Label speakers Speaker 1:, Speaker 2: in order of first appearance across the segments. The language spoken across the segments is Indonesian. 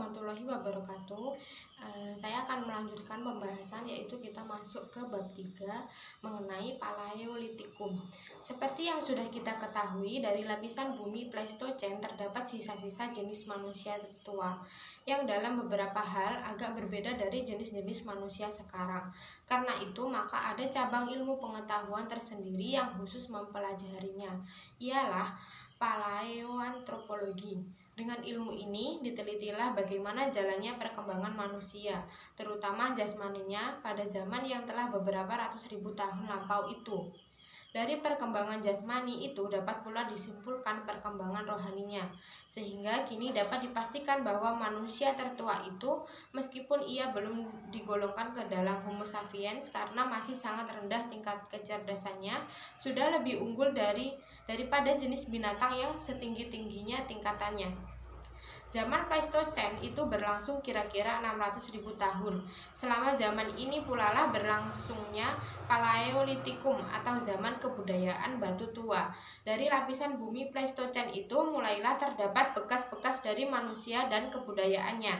Speaker 1: warahmatullahi wabarakatuh. Saya akan melanjutkan pembahasan, yaitu kita masuk ke bab 3 mengenai Paleolitikum. Seperti yang sudah kita ketahui, dari lapisan bumi Pleistosen terdapat sisa-sisa jenis manusia tertua yang dalam beberapa hal agak berbeda dari jenis-jenis manusia sekarang. Karena itu, maka ada cabang ilmu pengetahuan tersendiri yang khusus mempelajarinya, ialah paleoantropologi. Dengan ilmu ini ditelitilah bagaimana jalannya perkembangan manusia, terutama jasmaninya pada zaman yang telah beberapa ratus ribu tahun lampau itu. Dari perkembangan jasmani itu dapat pula disimpulkan perkembangan rohaninya, sehingga kini dapat dipastikan bahwa manusia tertua itu, meskipun ia belum digolongkan ke dalam Homo sapiens karena masih sangat rendah tingkat kecerdasannya, sudah lebih unggul daripada jenis binatang yang setinggi-tingginya tingkatannya. Zaman Pleistosen itu berlangsung kira-kira 600.000 tahun. Selama zaman ini pula lah berlangsungnya Paleolitikum atau zaman kebudayaan batu tua. Dari lapisan bumi Pleistosen itu mulailah terdapat bekas-bekas dari manusia dan kebudayaannya.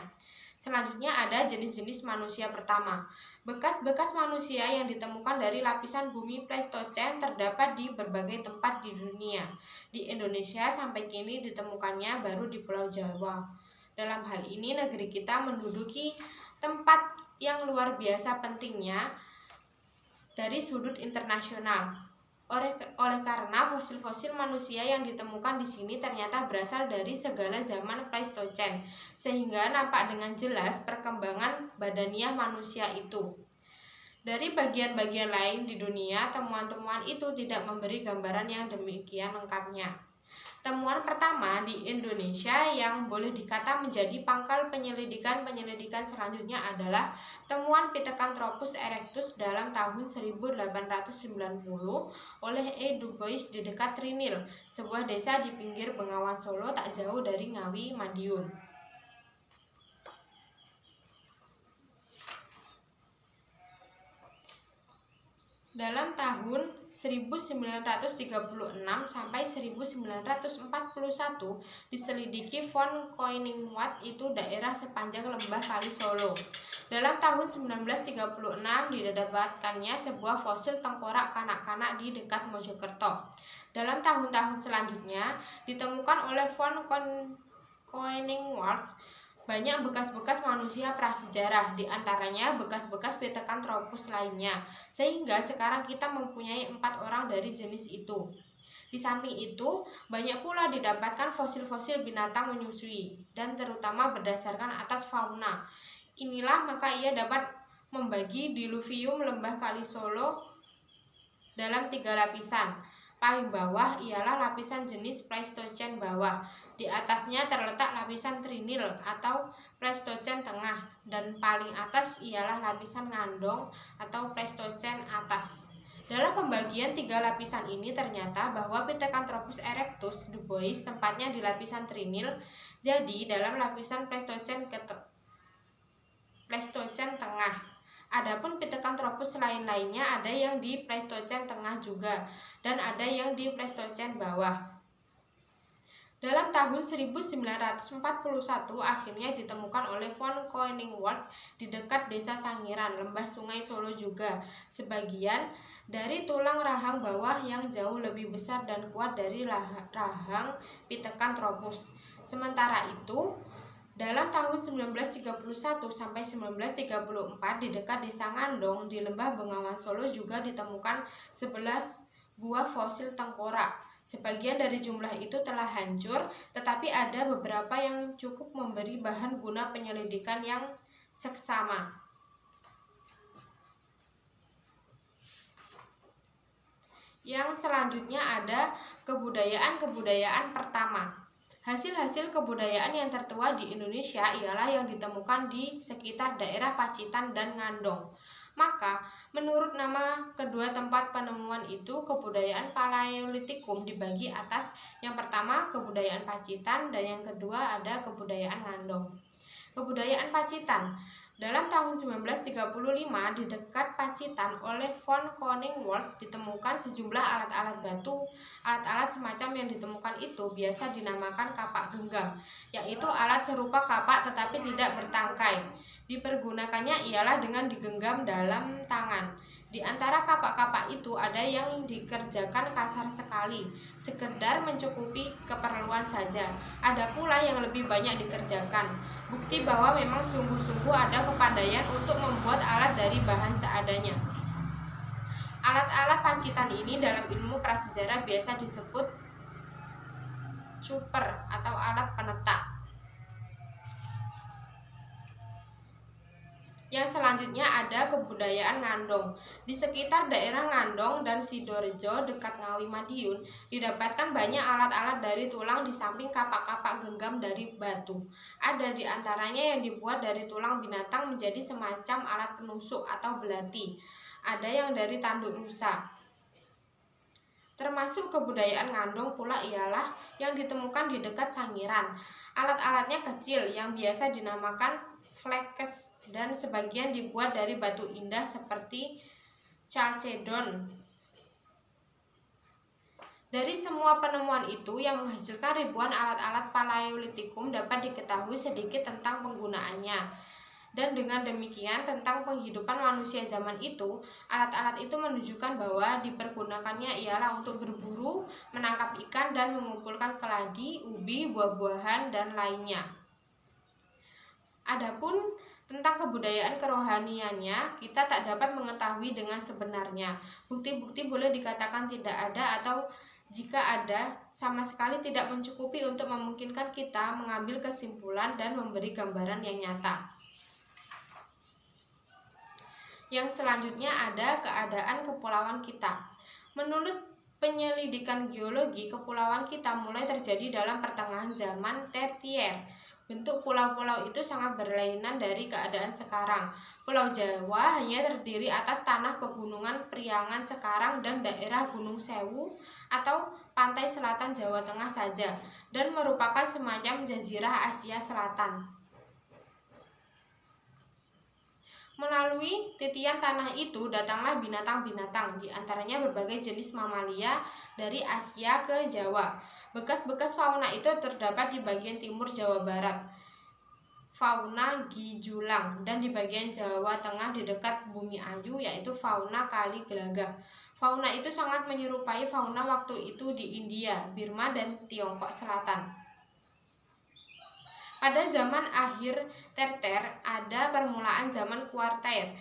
Speaker 1: Selanjutnya ada jenis-jenis manusia pertama. Bekas-bekas manusia yang ditemukan dari lapisan bumi Pleistosen terdapat di berbagai tempat di dunia. Di Indonesia sampai kini ditemukannya baru di Pulau Jawa. Dalam hal ini negeri kita menduduki tempat yang luar biasa pentingnya dari sudut internasional. Oleh karena fosil-fosil manusia yang ditemukan di sini ternyata berasal dari segala zaman Pleistosen, sehingga nampak dengan jelas perkembangan badaniah manusia itu. Dari bagian-bagian lain di dunia, temuan-temuan itu tidak memberi gambaran yang demikian lengkapnya. Temuan pertama di Indonesia yang boleh dikata menjadi pangkal penyelidikan selanjutnya adalah temuan Pithecanthropus erectus dalam tahun 1890 oleh E. Du Bois di dekat Trinil, sebuah desa di pinggir Bengawan Solo tak jauh dari Ngawi, Madiun. Dalam tahun 1936 sampai 1941 diselidiki von Koiningwat itu daerah sepanjang lembah Kali Solo. Dalam tahun 1936 didapatkannya sebuah fosil tengkorak kanak-kanak di dekat Mojokerto. Dalam tahun-tahun selanjutnya ditemukan oleh von Koiningwat banyak bekas-bekas manusia prasejarah, di antaranya bekas-bekas Pithecanthropus lainnya, sehingga sekarang kita mempunyai 4 orang dari jenis itu. Di samping itu, banyak pula didapatkan fosil-fosil binatang menyusui, dan terutama berdasarkan atas fauna. Inilah maka ia dapat membagi diluvium lembah Kali Solo dalam 3 lapisan. Paling bawah ialah lapisan jenis Pleistosen bawah. Di atasnya terletak lapisan Trinil atau Pleistosen tengah, dan paling atas ialah lapisan Ngandong atau Pleistosen atas. Dalam pembagian 3 lapisan ini ternyata bahwa Pithecanthropus erectus Du Bois tempatnya di lapisan Trinil, jadi dalam lapisan Pleistosen tengah. Adapun Pithecanthropus lain-lainnya ada yang di Pleistosen tengah juga, dan ada yang di Pleistosen bawah. Dalam tahun 1941 akhirnya ditemukan oleh von Koiningwat di dekat desa Sangiran, lembah Sungai Solo juga, sebagian dari tulang rahang bawah yang jauh lebih besar dan kuat dari rahang Pithecanthropus. Sementara itu, dalam tahun 1931 sampai 1934 di dekat desa Ngandong di lembah Bengawan Solo juga ditemukan 11 buah fosil tengkorak. Sebagian dari jumlah itu telah hancur, tetapi ada beberapa yang cukup memberi bahan guna penyelidikan yang seksama. Yang selanjutnya ada kebudayaan pertama. Hasil-hasil kebudayaan yang tertua di Indonesia ialah yang ditemukan di sekitar daerah Pacitan dan Ngandong. Maka, menurut nama kedua tempat penemuan itu, kebudayaan Paleolitikum dibagi atas yang pertama kebudayaan Pacitan dan yang kedua ada kebudayaan Ngandong. Kebudayaan Pacitan. Dalam tahun 1935 di dekat Pacitan oleh von Koningwald ditemukan sejumlah alat-alat batu. Alat-alat semacam yang ditemukan itu biasa dinamakan kapak genggam, yaitu alat serupa kapak tetapi tidak bertangkai. Dipergunakannya ialah dengan digenggam dalam tangan. Di antara kapak-kapak itu ada yang dikerjakan kasar sekali, sekedar mencukupi keperluan saja. Ada pula yang lebih banyak dikerjakan. Bukti bahwa memang sungguh-sungguh ada kepandaian untuk membuat alat dari bahan seadanya. Alat-alat Pacitan ini dalam ilmu prasejarah biasa disebut cuper atau alat penetak. Yang selanjutnya ada kebudayaan Ngandong. Di sekitar daerah Ngandong dan Sidorejo dekat Ngawi Madiun didapatkan banyak alat-alat dari tulang di samping kapak-kapak genggam dari batu. Ada di antaranya yang dibuat dari tulang binatang menjadi semacam alat penusuk atau belati. Ada yang dari tanduk rusa. Termasuk kebudayaan Ngandong pula ialah yang ditemukan di dekat Sangiran. Alat-alatnya kecil yang biasa dinamakan flekes dan sebagian dibuat dari batu indah seperti chalcedon. Dari semua penemuan itu yang menghasilkan ribuan alat-alat Paleolitikum dapat diketahui sedikit tentang penggunaannya. Dan dengan demikian tentang penghidupan manusia zaman itu, alat-alat itu menunjukkan bahwa dipergunakannya ialah untuk berburu, menangkap ikan dan mengumpulkan keladi, ubi, buah-buahan dan lainnya. Adapun tentang kebudayaan kerohaniannya, kita tak dapat mengetahui dengan sebenarnya. Bukti-bukti boleh dikatakan tidak ada atau jika ada, sama sekali tidak mencukupi untuk memungkinkan kita mengambil kesimpulan dan memberi gambaran yang nyata. Yang selanjutnya ada keadaan kepulauan kita. Menurut penyelidikan geologi, kepulauan kita mulai terjadi dalam pertengahan zaman Tertier. Bentuk pulau-pulau itu sangat berlainan dari keadaan sekarang. Pulau Jawa hanya terdiri atas tanah pegunungan Priangan sekarang dan daerah Gunung Sewu atau pantai selatan Jawa Tengah saja, dan merupakan semacam jazirah Asia Selatan. Melalui titian tanah itu datanglah binatang-binatang, di antaranya berbagai jenis mamalia dari Asia ke Jawa. Bekas-bekas fauna itu terdapat di bagian timur Jawa Barat, fauna Gijulang, dan di bagian Jawa Tengah di dekat Bumi Ayu, yaitu fauna Kali Gelagah. Fauna itu sangat menyerupai fauna waktu itu di India, Burma, dan Tiongkok Selatan. Pada zaman akhir Tertier ada permulaan zaman Kuarter.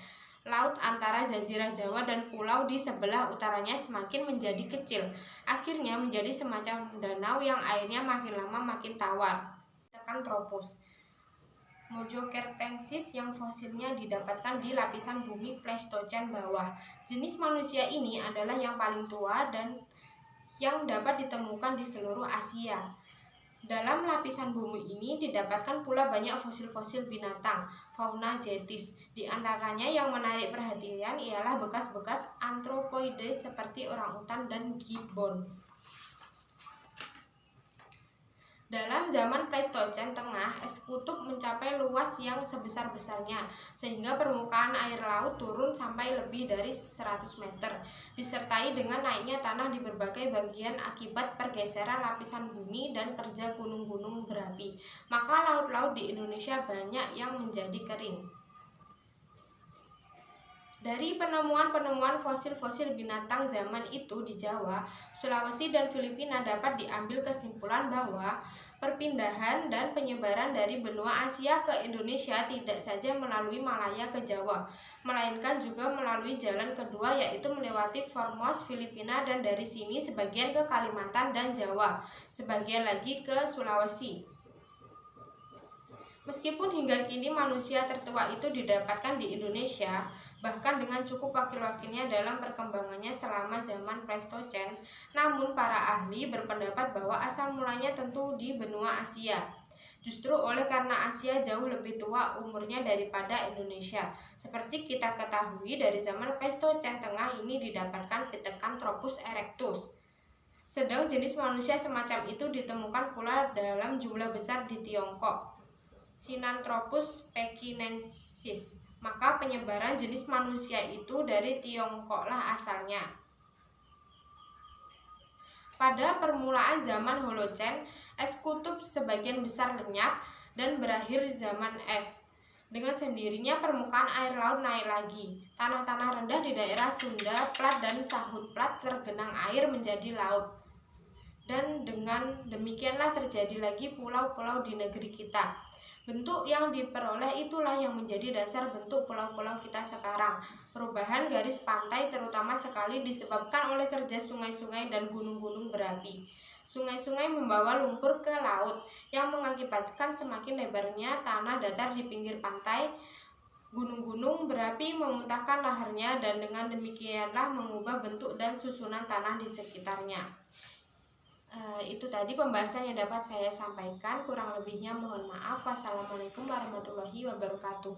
Speaker 1: Laut antara Jazirah Jawa dan pulau di sebelah utaranya semakin menjadi kecil. Akhirnya menjadi semacam danau yang airnya makin lama makin tawar. Tekan tropus. Mojokertensis yang fosilnya didapatkan di lapisan bumi Pleistocene bawah. Jenis manusia ini adalah yang paling tua dan yang dapat ditemukan di seluruh Asia. Dalam lapisan bumi ini didapatkan pula banyak fosil-fosil binatang, fauna jetis. Di antaranya yang menarik perhatian ialah bekas-bekas anthropoides seperti orangutan dan gibbon. Dalam zaman Pleistocene Tengah, es kutub mencapai luas yang sebesar-besarnya, sehingga permukaan air laut turun sampai lebih dari 100 meter, disertai dengan naiknya tanah di berbagai bagian akibat pergeseran lapisan bumi dan kerja gunung-gunung berapi. Maka laut-laut di Indonesia banyak yang menjadi kering. Dari penemuan-penemuan fosil-fosil binatang zaman itu di Jawa, Sulawesi, dan Filipina dapat diambil kesimpulan bahwa perpindahan dan penyebaran dari benua Asia ke Indonesia tidak saja melalui Malaya ke Jawa, melainkan juga melalui jalan kedua, yaitu melewati Formos, Filipina, dan dari sini sebagian ke Kalimantan dan Jawa, sebagian lagi ke Sulawesi. Meskipun hingga kini manusia tertua itu didapatkan di Indonesia, bahkan dengan cukup wakil-wakilnya dalam perkembangannya selama zaman Pleistocene, namun para ahli berpendapat bahwa asal mulanya tentu di benua Asia. Justru oleh karena Asia jauh lebih tua umurnya daripada Indonesia. Seperti kita ketahui, dari zaman Pleistocene Tengah ini didapatkan Pithecanthropus erectus. Sedang jenis manusia semacam itu ditemukan pula dalam jumlah besar di Tiongkok. Sinanthropus pekinensis. Maka penyebaran jenis manusia itu dari Tiongkoklah asalnya. Pada permulaan zaman Holocene, es kutub sebagian besar lenyap dan berakhir zaman es. Dengan sendirinya permukaan air laut naik lagi. Tanah-tanah rendah di daerah Sunda, Plat, dan Sahut Plat tergenang air menjadi laut. Dan dengan demikianlah terjadi lagi pulau-pulau di negeri kita. Bentuk yang diperoleh itulah yang menjadi dasar bentuk pulau-pulau kita sekarang. Perubahan garis pantai terutama sekali disebabkan oleh kerja sungai-sungai dan gunung-gunung berapi. Sungai-sungai membawa lumpur ke laut yang mengakibatkan semakin lebarnya tanah datar di pinggir pantai. Gunung-gunung berapi memuntahkan laharnya dan dengan demikianlah mengubah bentuk dan susunan tanah di sekitarnya. Itu tadi pembahasan yang dapat saya sampaikan. Kurang lebihnya mohon maaf. Wassalamualaikum warahmatullahi wabarakatuh.